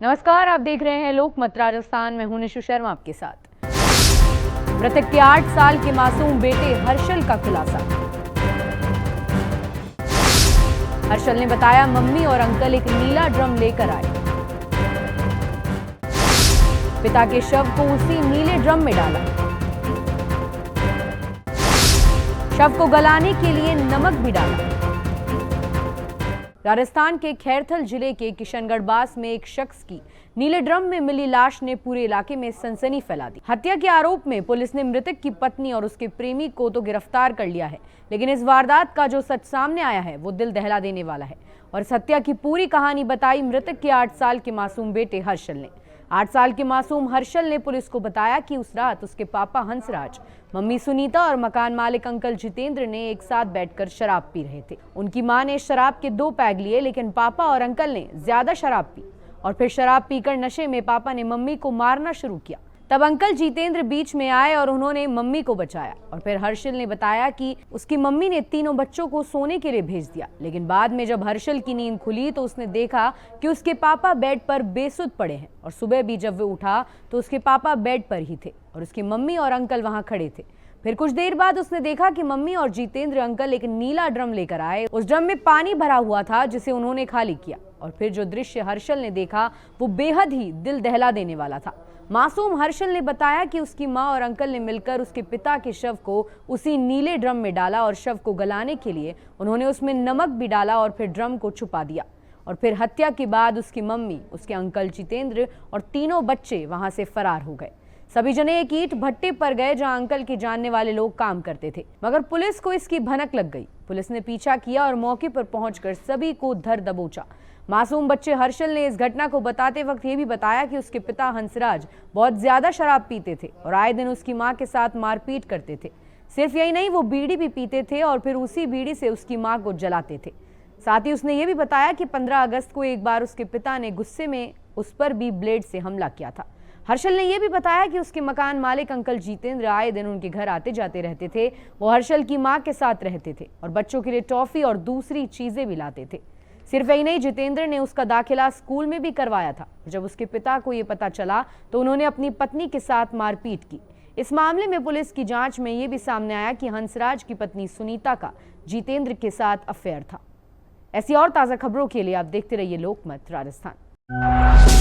नमस्कार, आप देख रहे हैं लोकमत राजस्थान। मैं हूं निशु शर्मा आपके साथ। मृतक के 8 साल के मासूम बेटे हर्षल का खुलासा। हर्षल ने बताया, मम्मी और अंकल एक नीला ड्रम लेकर आए। पिता के शव को उसी नीले ड्रम में डाला। शव को गलाने के लिए नमक भी डाला। राजस्थान के खैरथल जिले के किशनगढ़ बास में एक शख्स की नीले ड्रम में मिली लाश ने पूरे इलाके में सनसनी फैला दी। हत्या के आरोप में पुलिस ने मृतक की पत्नी और उसके प्रेमी को तो गिरफ्तार कर लिया है, लेकिन इस वारदात का जो सच सामने आया है वो दिल दहला देने वाला है। और इस हत्या की पूरी कहानी बताई मृतक के 8 साल के मासूम बेटे हर्षल ने। 8 साल के मासूम हर्षल ने पुलिस को बताया कि उस रात उसके पापा हंसराज, मम्मी सुनीता और मकान मालिक अंकल जितेंद्र ने एक साथ बैठकर शराब पी रहे थे। उनकी मां ने शराब के 2 पैग लिए, लेकिन पापा और अंकल ने ज्यादा शराब पी और फिर शराब पीकर नशे में पापा ने मम्मी को मारना शुरू किया। तब अंकल जितेंद्र बीच में आए और उन्होंने मम्मी को बचाया। और फिर हर्षल ने बताया कि उसकी मम्मी ने तीनों बच्चों को सोने के लिए भेज दिया, लेकिन बाद में जब हर्षल की नींद खुली तो उसने देखा कि उसके पापा बेड पर बेसुध पड़े हैं। और सुबह भी जब वो उठा तो उसके पापा बेड पर ही थे और उसकी मम्मी और अंकल वहां खड़े थे। फिर कुछ देर बाद उसने देखा कि मम्मी और जितेंद्र अंकल एक नीला ड्रम लेकर आए। उस ड्रम में पानी भरा हुआ था जिसे उन्होंने खाली किया। और फिर जो दृश्य हर्षल ने देखा वो बेहद ही दिल दहला देने वाला था। मासूम हर्षल ने बताया कि उसकी मां और अंकल ने मिलकर उसके पिता के शव को उसी नीले ड्रम में डाला और शव को गलाने के लिए उन्होंने उसमें नमक भी डाला और फिर ड्रम को छुपा दिया। और फिर हत्या के बाद उसकी मम्मी, उसके अंकल जितेंद्र और तीनों बच्चे वहां से फरार हो गए। सभी जने एक ईंट भट्टे पर गए जहां अंकल के जानने वाले लोग काम करते थे, मगर पुलिस को इसकी भनक लग गई। पुलिस ने पीछा किया और मौके पर पहुंचकर सभी को धर दबोचा। मासूम बच्चे हर्षल ने इस घटना को बताते वक्त ये भी बताया कि उसके पिता हंसराज बहुत ज्यादा शराब पीते थे और आए दिन उसकी मां के साथ मारपीट करते थे। सिर्फ यही नहीं, वो बीड़ी भी पीते थे और फिर उसी बीड़ी से उसकी मां को जलाते थे। साथ ही उसने ये भी बताया कि 15 अगस्त को एक बार उसके पिता ने गुस्से में उस पर भी ब्लेड से हमला किया था। हर्षल ने यह भी बताया कि उसके मकान मालिक अंकल जितेंद्र आए दिन उनके घर आते जाते रहते थे। वो हर्षल की मां के साथ रहते थे और बच्चों के लिए टॉफी और दूसरी चीजें भी लाते थे। सिर्फ यही नहीं, जितेंद्र ने उसका दाखिला स्कूल में भी करवाया था। जब उसके पिता को यह पता चला तो उन्होंने अपनी पत्नी के साथ मारपीट की। इस मामले में पुलिस की जांच में यह भी सामने आया कि हंसराज की पत्नी सुनीता का जितेंद्र के साथ अफेयर था। ऐसी और ताजा खबरों के लिए आप देखते रहिए लोकमत राजस्थान।